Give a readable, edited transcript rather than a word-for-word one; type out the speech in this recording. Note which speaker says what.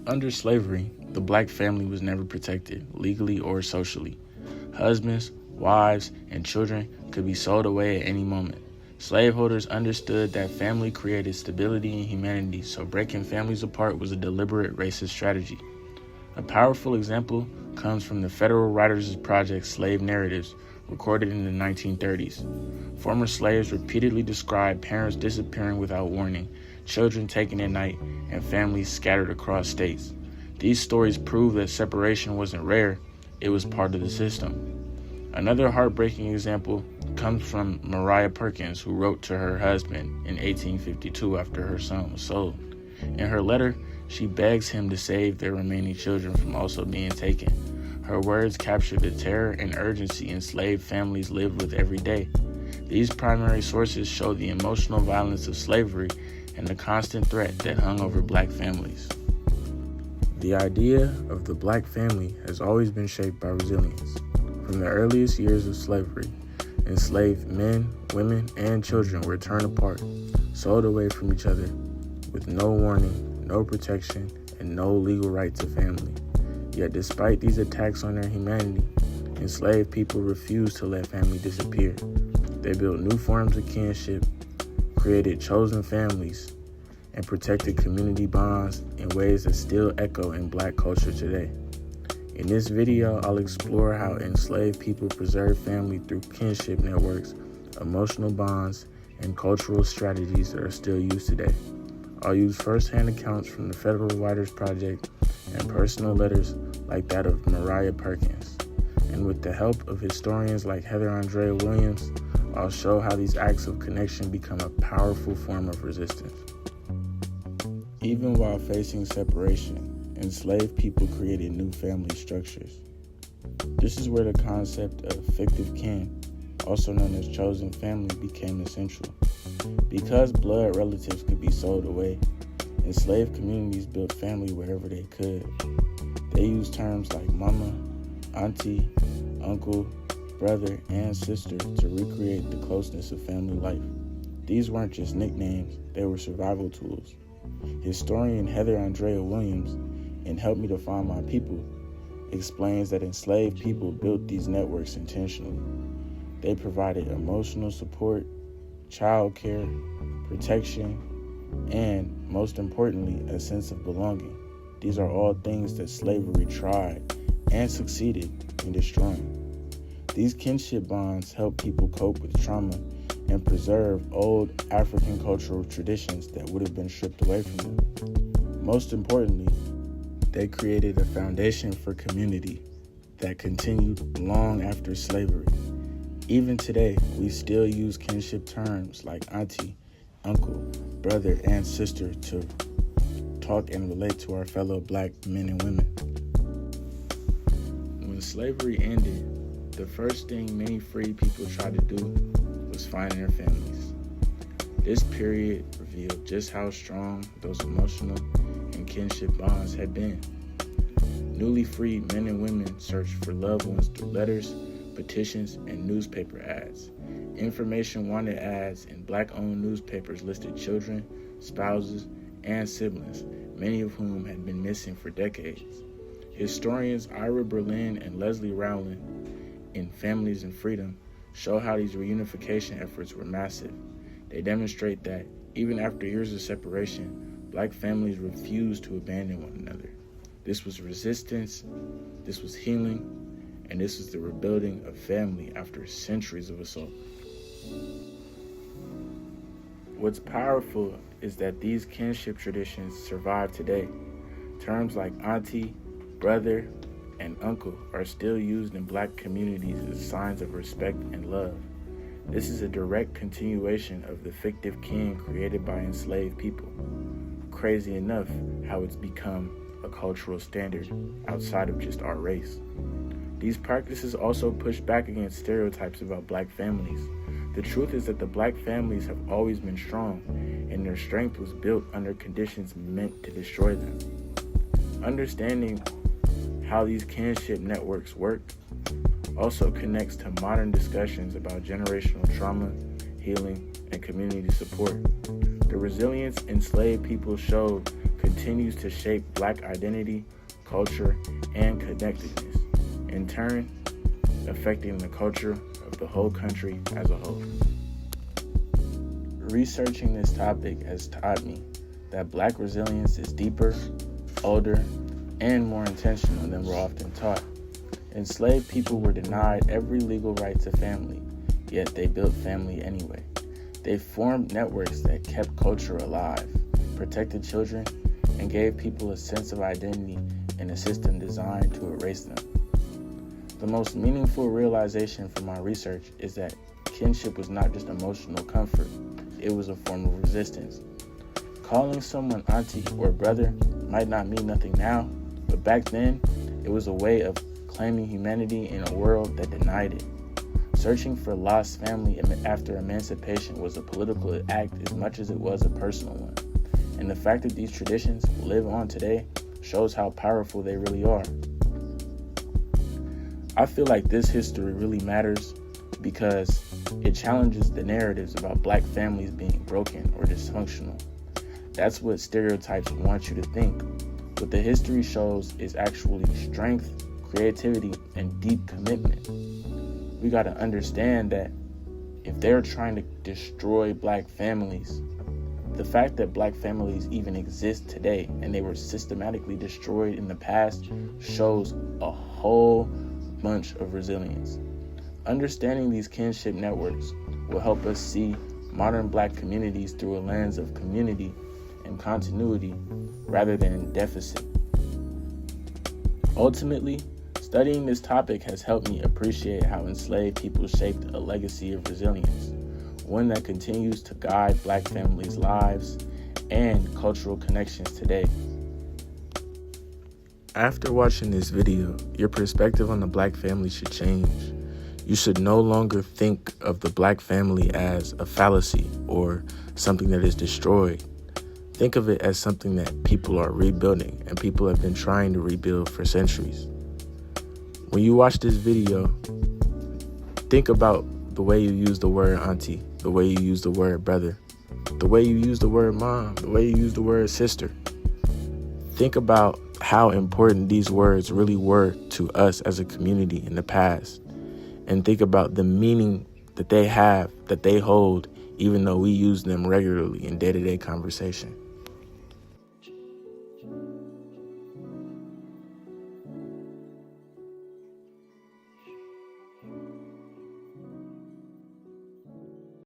Speaker 1: Under slavery, the black family was never protected, legally or socially. Husbands, wives, and children could be sold away at any moment. Slaveholders understood that family created stability and humanity, so breaking families apart was a deliberate racist strategy. A powerful example comes from the Federal Writers' Project Slave Narratives, recorded in the 1930s. Former slaves repeatedly described parents disappearing without warning, children taken at night, and families scattered across states. These stories prove that separation wasn't rare, it was part of the system. Another heartbreaking example comes from Maria Perkins, who wrote to her husband in 1852 after her son was sold. In her letter, she begs him to save their remaining children from also being taken. Her words capture the terror and urgency enslaved families lived with every day. These primary sources show the emotional violence of slavery and the constant threat that hung over black families. The idea of the black family has always been shaped by resilience. From the earliest years of slavery, enslaved men, women, and children were torn apart, sold away from each other, with no warning, no protection, and no legal right to family. Yet despite these attacks on their humanity, enslaved people refused to let family disappear. They built new forms of kinship, created chosen families, and protected community bonds in ways that still echo in black culture today. In this video, I'll explore how enslaved people preserve family through kinship networks, emotional bonds, and cultural strategies that are still used today. I'll use first-hand accounts from the Federal Writers Project and personal letters like that of Maria Perkins. And with the help of historians like Heather Andrea Williams, I'll show how these acts of connection become a powerful form of resistance. Even while facing separation, enslaved people created new family structures. This is where the concept of fictive kin, also known as chosen family, became essential. Because blood relatives could be sold away, enslaved communities built family wherever they could. They used terms like mama, auntie, uncle, brother, and sister to recreate the closeness of family life. These weren't just nicknames, they were survival tools. Historian Heather Andrea Williams, in Help Me to Find My People, explains that enslaved people built these networks intentionally. They provided emotional support, child care, protection, and, most importantly, a sense of belonging. These are all things that slavery tried and succeeded in destroying. These kinship bonds help people cope with trauma and preserve old African cultural traditions that would have been stripped away from them. Most importantly, they created a foundation for community that continued long after slavery. Even today, we still use kinship terms like auntie, uncle, brother, and sister to talk and relate to our fellow black men and women. When slavery ended, the first thing many free people tried to do was find their families. This period revealed just how strong those emotional and kinship bonds had been. Newly freed men and women searched for loved ones through letters, petitions, and newspaper ads. Information wanted ads in black-owned newspapers listed children, spouses, and siblings, many of whom had been missing for decades. Historians Ira Berlin and Leslie Rowland, in Families and Freedom, show how these reunification efforts were massive. They demonstrate that, even after years of separation, black families refused to abandon one another. This was resistance, this was healing, and this was the rebuilding of family after centuries of assault. What's powerful is that these kinship traditions survive today. Terms like auntie, brother, and uncle are still used in black communities as signs of respect and love. This is a direct continuation of the fictive kin created by enslaved people. Crazy enough how it's become a cultural standard outside of just our race. These practices also push back against stereotypes about black families. The truth is that the black families have always been strong, and their strength was built under conditions meant to destroy them. Understanding how these kinship networks work also connects to modern discussions about generational trauma, healing, and community support. The resilience enslaved people showed continues to shape Black identity, culture, and connectedness, in turn affecting the culture of the whole country as a whole. Researching this topic has taught me that Black resilience is deeper, older, and more intentional than we're often taught. Enslaved people were denied every legal right to family, yet they built family anyway. They formed networks that kept culture alive, protected children, and gave people a sense of identity in a system designed to erase them. The most meaningful realization from my research is that kinship was not just emotional comfort, it was a form of resistance. Calling someone auntie or brother might not mean nothing now, but back then, it was a way of claiming humanity in a world that denied it. Searching for lost family after emancipation was a political act as much as it was a personal one. And the fact that these traditions live on today shows how powerful they really are. I feel like this history really matters because it challenges the narratives about Black families being broken or dysfunctional. That's what stereotypes want you to think. What the history shows is actually strength, creativity, and deep commitment. We got to understand that if they're trying to destroy Black families, the fact that Black families even exist today and they were systematically destroyed in the past shows a whole bunch of resilience. Understanding these kinship networks will help us see modern Black communities through a lens of community and continuity rather than deficit. Ultimately, studying this topic has helped me appreciate how enslaved people shaped a legacy of resilience, one that continues to guide Black families' lives and cultural connections today. After watching this video, your perspective on the Black family should change. You should no longer think of the Black family as a fallacy or something that is destroyed. Think of it as something that people are rebuilding and people have been trying to rebuild for centuries. When you watch this video, think about the way you use the word auntie, the way you use the word brother, the way you use the word mom, the way you use the word sister. Think about how important these words really were to us as a community in the past, and think about the meaning that they have, that they hold, even though we use them regularly in day-to-day conversation.